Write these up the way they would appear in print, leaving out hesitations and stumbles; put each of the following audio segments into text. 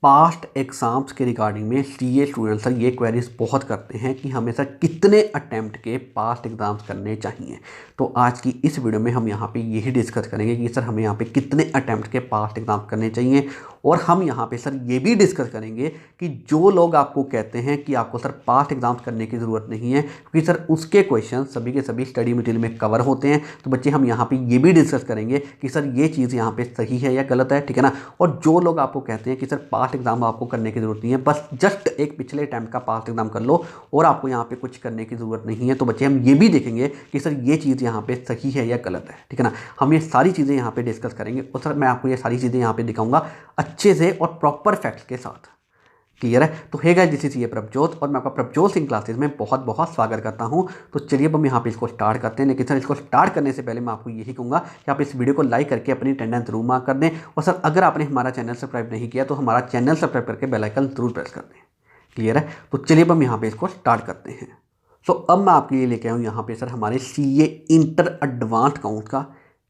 Past exams के regarding में CA student sir ये क्वेरीज बहुत करते हैं कि हमें सर कितने अटैम्प्ट के पास्ट एग्ज़ाम्स करने चाहिए। तो आज की इस वीडियो में हम यहाँ पे यही डिस्कस करेंगे कि सर हमें यहाँ पे कितने अटैम्प्ट के पास्ट एग्ज़ाम करने चाहिए। और हम यहाँ पे सर ये भी डिस्कस करेंगे कि जो लोग आपको कहते हैं कि आपको सर पास्ट एग्ज़ाम्स करने की ज़रूरत नहीं है क्योंकि सर उसके क्वेश्चन सभी के सभी स्टडी मटेरियल में कवर होते हैं। तो बच्चे हम यहाँ पे ये भी डिस्कस करेंगे कि सर ये चीज़ यहाँ पे सही है या गलत है, ठीक है ना। और जो लोग आपको कहते हैं कि सर पास्ट एग्ज़ाम आपको करने की ज़रूरत नहीं है, बस जस्ट एक पिछले अटैम्प्ट का पास्ट एग्ज़ाम कर लो और आपको यहाँ पे कुछ करने की ज़रूरत नहीं है, तो बच्चे हम ये भी देखेंगे कि सर ये चीज़ यहाँ पे सही है या गलत है, ठीक है ना। हम ये सारी चीज़ें यहाँ पे डिस्कस करेंगे और सर मैं आपको ये सारी चीज़ें यहाँ पे दिखाऊंगा अच्छे से और प्रॉपर फैक्ट्स के साथ। क्लियर है? तो हे गाइस, दिस इज ये प्रभजोत और मैं आपका प्रभजोत सिंह क्लासेस में बहुत बहुत स्वागत करता हूं। तो चलिए अब हम यहाँ पे इसको स्टार्ट करते हैं। लेकिन सर इसको स्टार्ट करने से पहले मैं आपको यही कहूँगा कि आप इस वीडियो को लाइक करके अपनी अटेंडेंस जरूर मार्क कर दें। और सर अगर आपने हमारा चैनल सब्सक्राइब नहीं किया तो हमारा चैनल सब्सक्राइब करके बेल आइकन जरूर प्रेस कर दें। क्लियर है? तो चलिए अब हम यहाँ पे इसको स्टार्ट करते हैं। सो अब मैं आपके लिए लेके आऊँ यहाँ पे सर हमारे सीए इंटर एडवांस काउंट का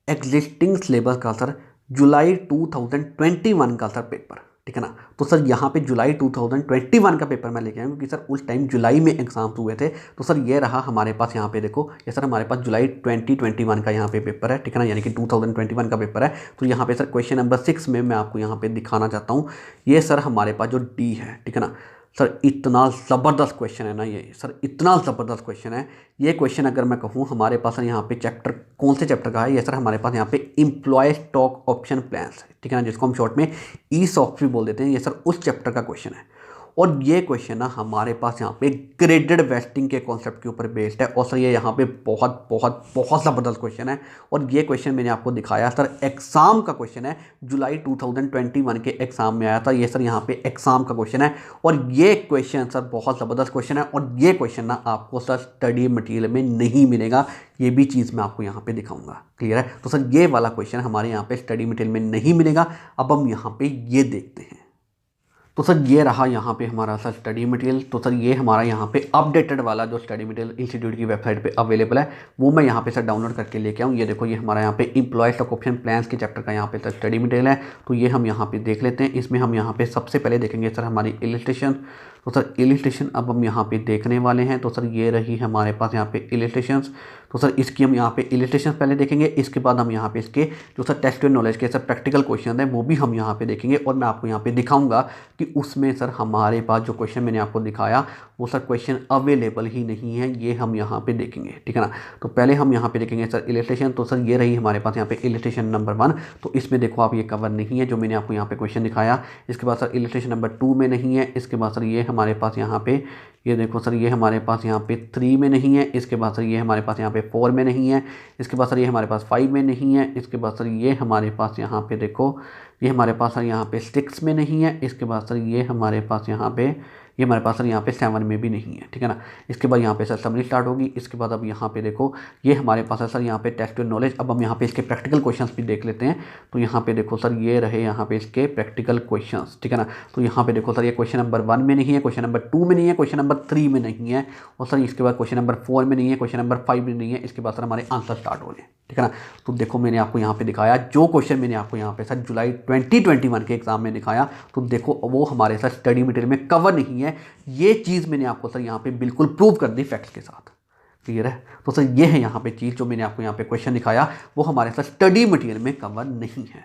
एग्जिस्टिंग सिलेबस का सर जुलाई 2021 का सर पेपर, ठीक है ना। तो सर यहाँ पे जुलाई 2021 का पेपर मैं लेके आया क्योंकि सर उस टाइम जुलाई में एग्जाम्स हुए थे। तो सर ये रहा हमारे पास, यहाँ पे देखो ये सर हमारे पास जुलाई 2021 का यहाँ पे पेपर है, ठीक है ना, यानी कि 2021 का पेपर है। तो यहाँ पे सर क्वेश्चन नंबर 6 में मैं आपको यहाँ पे दिखाना चाहता हूँ। ये सर हमारे पास जो डी है, ठीक है ना। सर इतना ज़बरदस्त क्वेश्चन है ना ये, सर इतना ज़बरदस्त क्वेश्चन है ये क्वेश्चन। अगर मैं कहूँ हमारे पास यहाँ पे चैप्टर कौन से चैप्टर का है ये सर हमारे पास यहाँ पे एम्प्लॉय स्टॉक ऑप्शन प्लान्स है, ठीक है ना, जिसको हम शॉर्ट में ई सॉफ्ट भी बोल देते हैं। ये सर उस चैप्टर का क्वेश्चन है और ये क्वेश्चन ना हमारे पास यहाँ पे ग्रेडेड वेस्टिंग के कॉन्सेप्ट के ऊपर बेस्ड है। और सर ये यहाँ पे बहुत बहुत बहुत ज़बरदस्त क्वेश्चन है। और ये क्वेश्चन मैंने आपको दिखाया सर एग्ज़ाम का क्वेश्चन है, जुलाई 2021 के एग्ज़ाम में आया था। ये सर यहाँ पे एग्ज़ाम का क्वेश्चन है और ये क्वेश्चन सर बहुत ज़बरदस्त क्वेश्चन है। और ये क्वेश्चन ना आपको सर स्टडी मटीरियल में नहीं मिलेगा, ये भी चीज़ मैं आपको यहाँ पे दिखाऊंगा। क्लियर है? तो सर ये वाला क्वेश्चन हमारे यहाँ पे स्टडी मटीरियल में नहीं मिलेगा। अब हम यहाँ पे ये देखते हैं। तो सर ये रहा यहाँ पे हमारा सर स्टडी मटेरियल। तो सर ये हमारा यहाँ पे अपडेटेड वाला जो स्टडी मटेरियल इंस्टीट्यूट की वेबसाइट पे अवेलेबल है वो मैं यहाँ पे सर डाउनलोड करके लेके आऊँ। ये देखो ये हमारा यहाँ पे एम्प्लॉय स्टॉक ऑप्शन प्लान्स के चैप्टर का यहाँ पे सर स्टडी मटेरियल है। तो ये हम यहाँ पे देख लेते हैं। इसमें हम यहाँ पे सबसे पहले देखेंगे सर हमारी इलस्ट्रेशन। तो सर इलस्ट्रेशन अब हम यहाँ पे देखने वाले हैं। तो सर ये रही हमारे पास यहाँ पे इलस्ट्रेशंस। तो सर इसकी हम यहाँ पे इलस्ट्रेशन पहले देखेंगे, इसके बाद हम यहाँ पे इसके जो सर टेस्ट एंड नॉलेज के सर प्रैक्टिकल क्वेश्चन हैं वो भी हम यहाँ पे देखेंगे। और मैं आपको यहाँ पे दिखाऊंगा कि उसमें सर हमारे पास जो क्वेश्चन मैंने आपको दिखाया वो सर क्वेश्चन अवेलेबल ही नहीं है, ये हम यहाँ पे देखेंगे, ठीक है ना। तो पहले हम यहाँ पे देखेंगे सर इलस्ट्रेशन। तो सर ये रही हमारे पास यहाँ पे इलस्ट्रेशन नंबर 1। तो इसमें देखो आप ये कवर नहीं है जो मैंने आपको यहाँ पे क्वेश्चन दिखाया। इसके बाद सर इलस्ट्रेशन नंबर 2 में नहीं है। इसके बाद सर ये हमारे पास यहाँ पे ये देखो सर ये हमारे पास यहाँ पे 3 में नहीं है। इसके बाद सर ये हमारे पास यहाँ पे 4 में नहीं है। इसके बाद सर ये हमारे पास 5 में नहीं है। इसके बाद सर ये हमारे पास यहाँ पे देखो ये हमारे पास सर यहाँ पे 6 में नहीं है। इसके बाद सर ये हमारे पास यहाँ पे ये हमारे पास सर यहाँ पे 7 में भी नहीं है, ठीक है ना। इसके बाद यहाँ पे सर समरी स्टार्ट होगी। इसके बाद अब यहाँ पे देखो ये हमारे पास है सर यहाँ पे टेस्ट एंड नॉलेज। अब हम यहाँ पे इसके प्रैक्टिकल क्वेश्चंस भी देख लेते हैं। तो यहाँ पे देखो सर ये रहे यहाँ पे इसके प्रैक्टिकल क्वेश्चंस, ठीक है ना। तो यहाँ पे देखो सर ये क्वेश्चन नंबर 1 में नहीं है, क्वेश्चन नंबर 2 में नहीं है, क्वेश्चन नंबर 3 में नहीं है और सर इसके बाद क्वेश्चन नंबर 4 में नहीं है, क्वेश्चन नंबर 5 में नहीं है। इसके बाद सर हमारे आंसर स्टार्ट हो रहे हैं, ठीक है ना। तो देखो मैंने आपको यहाँ पे दिखाया जो क्वेश्चन मैंने आपको यहाँ पे सर जुलाई 2021 के एग्जाम में दिखाया। तो देखो वो हमारे सर स्टडी मटेरियल में कवर नहीं है। ये चीज़ मैंने आपको सर यहाँ पे बिल्कुल प्रूव कर दी फैक्ट्स के साथ। क्लियर है? तो सर ये है यहाँ पे चीज़ जो मैंने आपको यहाँ पे क्वेश्चन दिखाया वो हमारे सर स्टडी मटेरियल में कवर नहीं है।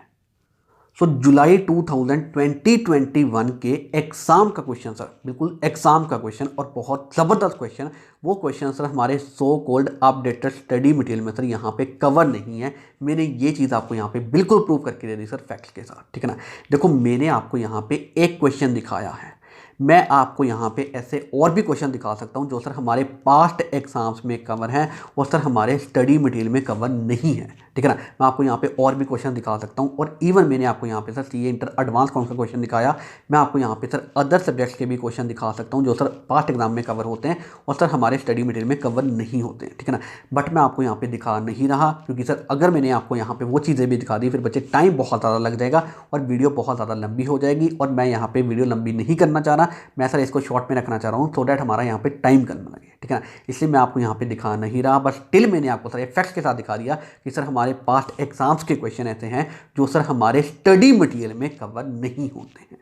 सो जुलाई 2021 के एग्ज़ाम का क्वेश्चन सर, बिल्कुल एग्ज़ाम का क्वेश्चन और बहुत ज़बरदस्त क्वेश्चन, वो क्वेश्चन सर हमारे so called updated study material में सर यहाँ पे कवर नहीं है। मैंने ये चीज़ आपको यहाँ पे बिल्कुल प्रूव करके दे दी सर फैक्ट्स के साथ, ठीक है ना। देखो मैंने आपको यहाँ पे एक क्वेश्चन दिखाया है, मैं आपको यहाँ पे ऐसे और भी क्वेश्चन दिखा सकता हूँ जो सर हमारे पास्ट एग्जाम्स में कवर हैं और सर हमारे स्टडी मटेरियल में कवर नहीं है, ठीक है ना। मैं आपको यहाँ पे और भी क्वेश्चन दिखा सकता हूँ। और इवन मैंने आपको यहाँ पे सर सीए इंटर एडवांस कौन का क्वेश्चन दिखाया, मैं आपको यहाँ पे सर अदर सब्जेक्ट्स के भी क्वेश्चन दिखा सकता हूँ जो सर पास्ट एग्जाम में कवर होते हैं और सर हमारे स्टडी मटेरियल में कवर नहीं होते हैं, ठीक है ना। बट मैं आपको यहाँ पे दिखा नहीं रहा क्योंकि सर अगर मैंने आपको यहाँ पे वो चीज़ें भी दिखा दी फिर बच्चे टाइम बहुत ज़्यादा लग जाएगा और वीडियो बहुत ज़्यादा लंबी हो जाएगी। और मैं यहाँ पे वीडियो लंबी नहीं करना चाह रहा, मैं सर इसको शॉर्ट में रखना चाह रहा हूँ सो डैट हमारा यहाँ पे टाइम कम लगे, ठीक है ना। इसलिए मैं आपको यहाँ पे दिखा नहीं रहा, बस स्टिल मैंने आपको सर फैक्ट्स के साथ दिखा दिया कि सर हमारे पास्ट एग्जाम्स के क्वेश्चन ऐसे हैं जो सर हमारे स्टडी मटेरियल में कवर नहीं होते हैं।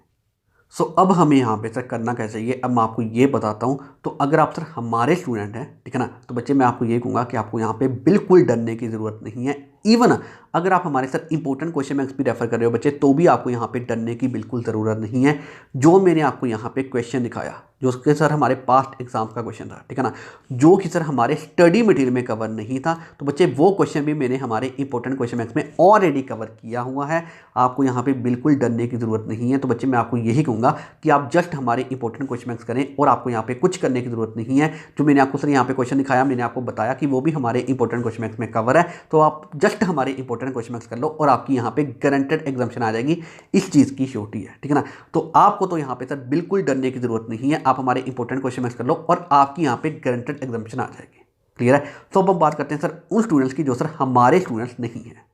अब हमें यहाँ पे सर करना क्या चाहिए, अब मैं आपको ये बताता हूँ। तो अगर आप सर हमारे स्टूडेंट हैं, ठीक है ना, तो बच्चे मैं आपको ये कहूँगा कि आपको यहाँ पे बिल्कुल डरने की ज़रूरत नहीं है। इवन अगर आप हमारे सर इंपॉर्टेंट क्वेश्चन बैंक्स भी रेफर कर रहे हो बच्चे, तो भी आपको यहाँ पे डरने की बिल्कुल ज़रूरत नहीं है। जो मैंने आपको यहाँ पे क्वेश्चन दिखाया, जो कि सर हमारे पास्ट एग्जाम्स का क्वेश्चन था, ठीक है ना, जो कि सर हमारे स्टडी मटेरियल में कवर नहीं था, तो बच्चे वो क्वेश्चन भी मैंने हमारे इंपॉर्टेंट क्वेश्चन बैंक्स में ऑलरेडी कवर किया हुआ है। आपको यहाँ पे बिल्कुल डरने की ज़रूरत नहीं है। तो बच्चे मैं आपको यही कहूँगा कि आप जस्ट हमारे इंपॉर्टेंट क्वेश्चन बैंक्स करें और आपको यहाँ पे कुछ करने की ज़रूरत नहीं है। जो मैंने आपको सर यहाँ पे क्वेश्चन दिखाया, मैंने आपको बताया कि वो भी हमारे इंपॉर्टेंट क्वेश्चन बैंक्स में कवर है। तो आप जस्ट हमारे इंपॉर्टेंट क्वेश्चन बैंक्स कर लो और आपकी यहाँ पे गारंटेड एग्जाम्शन आ जाएगी, इस चीज़ की श्योरिटी है, ठीक है ना। तो आपको तो यहाँ पे सर बिल्कुल डरने की ज़रूरत नहीं है। आप हमारे इंपॉर्टेंट क्वेश्चन बैंक्स कर लो और आपकी यहाँ पे गारंटेड एग्जाम्शन आ जाएगी। क्लियर है। तो अब हम बात करते हैं सर उन स्टूडेंट्स की जो सर हमारे स्टूडेंट्स नहीं हैं।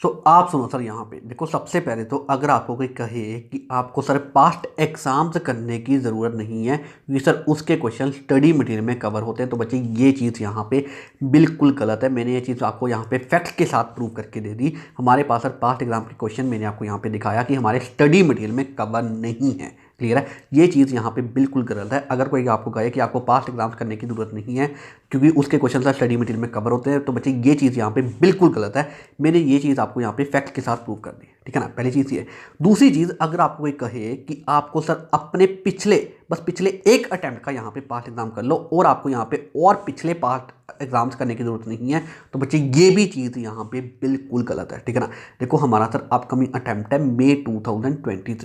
आप सुनो सर, यहाँ पे देखो, सबसे पहले तो अगर आपको कोई कहे कि आपको सर पास्ट एग्जाम्स करने की ज़रूरत नहीं है क्योंकि सर उसके क्वेश्चन स्टडी मटेरियल में कवर होते हैं, तो बच्चे ये चीज़ यहाँ पे बिल्कुल गलत है। मैंने ये चीज़ आपको यहाँ पे फैक्ट के साथ प्रूव करके दे दी। हमारे पास सर पास्ट एग्जाम के क्वेश्चन मैंने आपको यहाँ पे दिखाया कि हमारे स्टडी मटेरियल में कवर नहीं है। क्लियर है। ये चीज़ यहाँ पे बिल्कुल गलत है। अगर कोई आपको कहे कि आपको पास्ट एग्जाम्स करने की ज़रूरत नहीं है क्योंकि उसके क्वेश्चन सर स्टडी मटेरियल में कवर होते हैं, तो बच्चे ये चीज़ यहाँ पे बिल्कुल गलत है। मैंने ये चीज़ आपको यहाँ पे फैक्ट के साथ प्रूव कर दी, ठीक है ना। पहली चीज़ ये। दूसरी चीज़, अगर आपको कोई कहे कि आपको सर अपने पिछले एक अटैम्प्ट का यहाँ पे पास्ट एग्जाम कर लो और आपको यहाँ पे और पिछले पास्ट एग्जाम्स करने की ज़रूरत नहीं है, तो बच्चे ये भी चीज़ यहाँ पे बिल्कुल गलत है, ठीक है ना। देखो हमारा सर अपकमिंग अटैम्प्ट है मई 2023,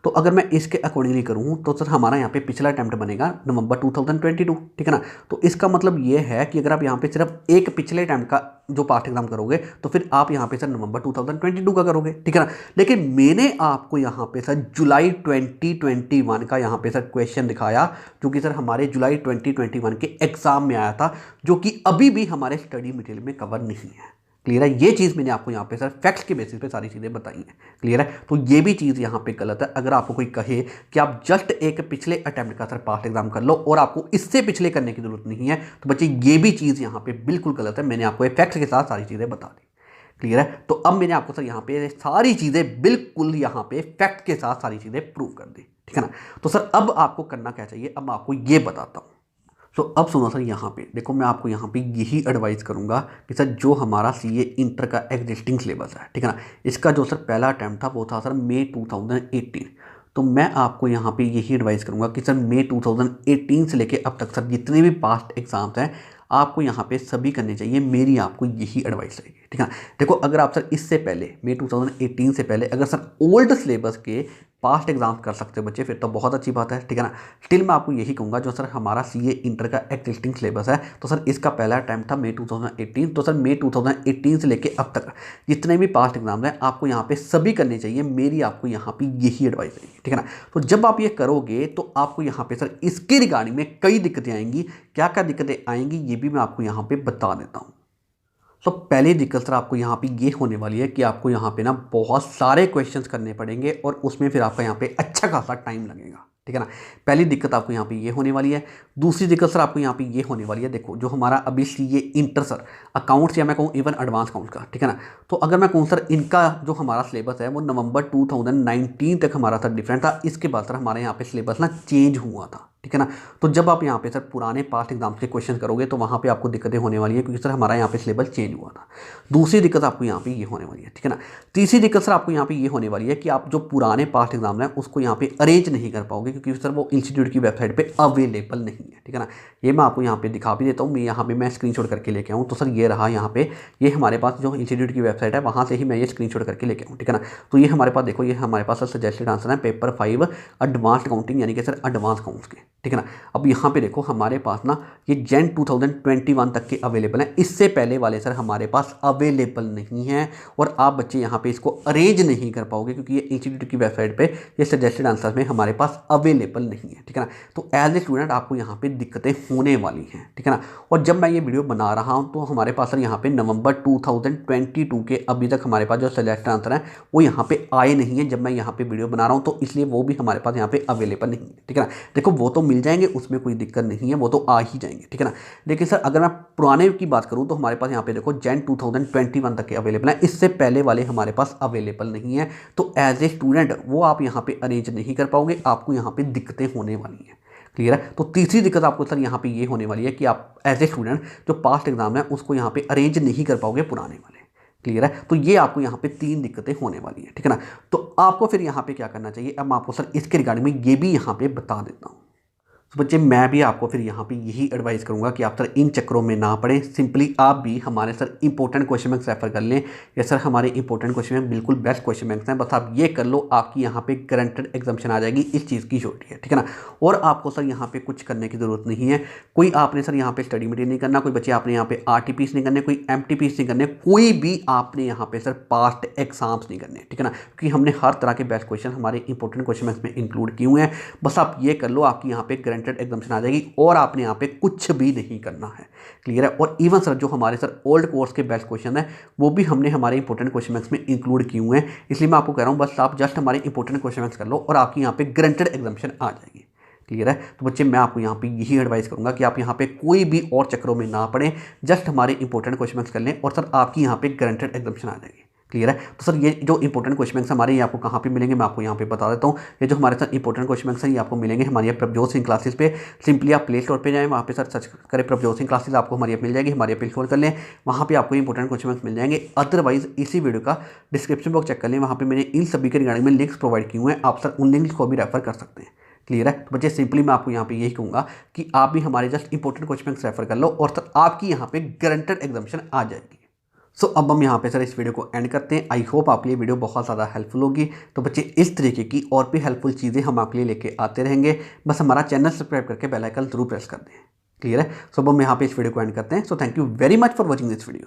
तो अगर मैं इसके अकॉर्डिंगली करूँ तो सर हमारा यहाँ पे पिछला अटैम्प्ट बनेगा नवंबर 2022, ठीक है ना। तो इसका मतलब ये है कि अगर आप यहाँ पे सिर्फ एक पिछले अटैम्प्ट का जो पास्ट एग्जाम करोगे तो फिर आप यहाँ पे सर नवंबर 2022 का करोगे, ठीक है ना। लेकिन मैंने आपको यहाँ पे सर जुलाई 2021 का यहाँ पे सर क्वेश्चन दिखाया जो कि सर हमारे जुलाई 2021 के एग्जाम में आया था, जो कि अभी भी हमारे स्टडी मटेरियल में कवर नहीं है। क्लियर है। ये चीज़ मैंने आपको यहाँ पे सर फैक्ट्स के बेसिस पे सारी चीज़ें बताई हैं। क्लियर है। तो ये भी चीज़ यहाँ पे गलत है। अगर आपको कोई कहे कि आप जस्ट एक पिछले अटेम्प्ट का सर पास्ट एग्जाम कर लो और आपको इससे पिछले करने की जरूरत नहीं है, तो बच्चे ये भी चीज़ यहाँ पे बिल्कुल गलत है। मैंने आपको फैक्ट्स के साथ सारी चीज़ें बता दी। क्लियर है। तो अब मैंने आपको सर यहाँ पे सारी चीज़ें बिल्कुल यहाँ पे फैक्ट के साथ सारी चीज़ें प्रूव कर दी, ठीक है ना। तो सर अब आपको करना क्या चाहिए, अब मैं आपको ये बताता हूँ। अब सुनो सर, यहाँ पे देखो, मैं आपको यहाँ पे यही एडवाइस करूँगा कि सर जो हमारा सीए इंटर का एग्जिस्टिंग सिलेबस है, ठीक है ना, इसका जो सर पहला अटैम्प्ट था वो था सर मई 2018। तो मैं आपको यहाँ पे यही एडवाइस करूँगा कि सर मई 2018 से लेके अब तक सर जितने भी पास्ट एग्जाम्स हैं आपको यहाँ पे सभी करने चाहिए। मेरी आपको यही एडवाइस रहेगी, ठीक है ना। देखो अगर आप सर इससे पहले मई 2018 से पहले अगर सर ओल्ड सिलेबस के पास्ट एग्जाम कर सकते हो बच्चे, फिर तो बहुत अच्छी बात है, ठीक है ना। स्टिल मैं आपको यही कहूँगा जो सर हमारा सीए इंटर का एग्जिस्टिंग सिलेबस है, तो सर इसका पहला अटैम्प्ट था मई 2018। तो सर मई 2018 से लेके अब तक जितने भी पास्ट एग्जाम हैं आपको यहाँ पे सभी करने चाहिए। मेरी आपको यहाँ पे यही एडवाइस रहेगी, ठीक है ना। तो जब आप ये करोगे तो आपको यहाँ पे सर इसके रिगार्डिंग में कई दिक्कतें आएंगी। क्या क्या दिक्कतें आएंगी ये भी मैं आपको यहाँ पे बता देता हूँ। तो पहली दिक्कत सर आपको यहाँ पे ये होने वाली है कि आपको यहाँ पे ना बहुत सारे क्वेश्चंस करने पड़ेंगे और उसमें फिर आपका यहाँ पे अच्छा खासा टाइम लगेगा, ठीक है ना। पहली दिक्कत आपको यहाँ पे ये होने वाली है। दूसरी दिक्कत सर आपको यहाँ पे ये होने वाली है, देखो जो हमारा अभी सीए इंटर सर अकाउंट्स या मैं कहूँ इवन एडवांस अकाउंट्स का, ठीक है ना, तो अगर मैं कहूँ सर इनका जो हमारा सिलेबस है वो नवंबर 2019 तक हमारा सर डिफरेंट था। इसके बाद सर हमारे यहाँ पे सिलेबस ना चेंज हुआ था, ठीक है ना। तो जब आप यहाँ पे सर पुराने पास्ट एग्जाम्स के क्वेश्चन करोगे तो वहाँ पे आपको दिक्कतें होने वाली है क्योंकि सर हमारा यहाँ पे सिलेबस चेंज हुआ था। दूसरी दिक्कत आपको यहाँ पे ये होने वाली है, ठीक है ना। तीसरी दिक्कत सर आपको यहाँ पे ये होने वाली है कि आप जो पुराने पास्ट एग्जाम हैं उसको यहाँ पे अरेंज नहीं कर पाओगे क्योंकि सर वो इंस्टीट्यूट की वेबसाइट पर अवेलेबल नहीं है, ठीक है ना। ये मैं आपको यहाँ पे दिखा भी देता हूँ। मैं यहाँ पे मैं स्क्रीनशॉट करके लेके आऊँ, तो सर ये रहा यहाँ पे, ये हमारे पास जो इंस्टीट्यूट की वेबसाइट है वहाँ से ही मैं ये स्क्रीनशॉट करके लेके आऊँ, ठीक है ना। तो ये हमारे पास देखो, ये हमारे पास सर सजेस्टेड आंसर है पेपर 5 एडवांस्ड अकाउंटिंग यानी कि सर एडवांस अकाउंट्स के, ठीक है ना। अब यहाँ पे देखो हमारे पास ना ये जैन 2021 तक के अवेलेबल हैं। इससे पहले वाले सर हमारे पास अवेलेबल नहीं है और आप बच्चे यहाँ पे इसको अरेंज नहीं कर पाओगे क्योंकि ये इंस्टीट्यूट की वेबसाइट पे ये सजेस्टेड आंसर में हमारे पास अवेलेबल नहीं है, ठीक है ना। तो एज ए स्टूडेंट आपको यहाँ पे दिक्कतें होने वाली हैं, ठीक है ना। और जब मैं ये वीडियो बना रहा हूँ तो हमारे पास सर यहाँ पे नवंबर 2022 के अभी तक हमारे पास जो सजेस्टेड आंसर हैं वो यहाँ पे आए नहीं है। जब मैं यहाँ पे वीडियो बना रहा हूँ तो इसलिए वो भी हमारे पास यहाँ पे अवेलेबल नहीं है, ठीक है ना। देखो वो तो मिल जाएंगे, उसमें कोई दिक्कत नहीं है, वो तो आ ही जाएंगे, ठीक है ना। लेकिन सर अगर मैं पुराने की बात करूं तो हमारे पास यहाँ पे देखो जैन 2021 तक के अवेलेबल हैं, इससे पहले वाले हमारे पास अवेलेबल नहीं है। तो एज ए स्टूडेंट वो आप यहाँ पे अरेंज नहीं कर पाओगे, आपको यहाँ पे दिक्कतें होने वाली हैं। क्लियर है। तो तीसरी दिक्कत आपको सर यहाँ पे ये होने वाली है कि आप एज ए स्टूडेंट जो पास्ट एग्जाम है उसको यहाँ पे अरेंज नहीं कर पाओगे पुराने वाले। क्लियर है। तो ये आपको यहाँ पे 3 दिक्कतें होने वाली है, ठीक है ना। तो आपको फिर यहाँ पे क्या करना चाहिए, अब मैं आपको सर इसके रिगार्डिंग में ये भी यहाँ पे बता देता हूँ। तो बच्चे मैं भी आपको फिर यहाँ पे यही एडवाइस करूँगा कि आप सर इन चक्करों में ना पड़ें, सिंपली आप भी हमारे sir important question banks refer कर लें। या सर हमारे इंपॉर्टेंट क्वेश्चन बैंक बिल्कुल बेस्ट क्वेश्चन बैंक्स हैं, बस आप ये कर लो, आपकी यहाँ पे गारंटेड एग्जाम्पशन आ जाएगी, इस चीज़ की छोटी है, ठीक है ना। और आपको सर यहाँ पे कुछ करने की ज़रूरत नहीं है, कोई आपने सर यहाँ पे स्टडी मटेरियल नहीं करना, कोई बच्चे आपने यहाँ पे RTPs नहीं करने, कोई MTPs नहीं करने, कोई भी आपने यहाँ पे सर पास्ट एग्जाम्स नहीं करने, ठीक है ना। क्योंकि हमने हर तरह के बेस्ट क्वेश्चन हमारे इंपॉर्टेंट क्वेश्चन बैंक्स में इंक्लूड किए हुए हैं। बस आप ये कर लो, आपकी यहाँ पे गारंटेड एग्जाम्पशन आ जाएगी और आपने यहाँ पे कुछ भी नहीं करना है। क्लियर है। और इवन सर जो हमारे सर ओल्ड कोर्स के बेस्ट क्वेश्चन है वो भी हमने हमारे इंपॉर्टेंट क्वेश्चन बैंक्स में इंक्लूड किए हुए हैं, इसलिए मैं आपको कह रहा हूँ बस आप जस्ट हमारे इंपॉर्टेंट क्वेश्चन बैंक्स कर लो और आपकी यहाँ पे गारंटेड एग्जाम्पशन आ जाएगी। क्लियर है। तो बच्चे मैं आपको यहाँ पे यही एडवाइस करूँगा कि आप यहाँ पे कोई भी और चक्करों में ना पड़ें, जस्ट हमारे इंपॉर्टेंट क्वेश्चन बैंक्स कर लें और सर आपकी यहाँ पे गारंटेड एग्जाम्पशन आ जाएगी। क्लियर है। तो सर ये जो इंपॉर्टेंट क्वेश्चन बैंक्स हमारे ये आपको कहाँ पे मिलेंगे मैं आपको यहाँ पे बता देता हूँ। ये जो हमारे साथ इंपॉर्टेंट क्वेश्चन बैंक्स हैं ये आपको मिलेंगे हमारी प्रभजोत सिंह क्लासेस पे। सिंपली आप प्ले स्टोर पे जाएं, वहाँ पे सर सर्च करें प्रभजोत सिंह क्लासेस, आपको हमारी ऐप मिल जाएगी, हमारी ऐप इंस्टॉल कर लें, वहाँ पे आपको इंपॉर्टेंट क्वेश्चन बैंक्स मिल जाएंगे। अदरवाइज इसी वीडियो का डिस्क्रिप्शन बॉक्स चेक कर लें, वहाँ पे मैंने इन सभी के रिगार्डिंग में लिंक्स प्रोवाइड किए हुए हैं, आप सर उन लिंक्स को भी रेफर कर सकते हैं। क्लियर है। तो बच्चे सिंपली मैं आपको यहाँ पे यही कहूँगा कि आप भी हमारे just important question banks refer कर लो और सर आपकी यहाँ पे गारंटेड एग्जाम्पशन आ जाएगी। सो अब हम यहाँ पे सर इस वीडियो को एंड करते हैं। आई होप आपके लिए वीडियो बहुत ज़्यादा हेल्पफुल होगी। तो बच्चे इस तरीके की और भी हेल्पफुल चीज़ें हम आपके लिए लेके आते रहेंगे, बस हमारा चैनल सब्सक्राइब करके बेल आइकन जरूर प्रेस कर दें। क्लियर है। सो अब हम यहाँ पे इस वीडियो को एंड करते हैं। So thank you very much for watching this video.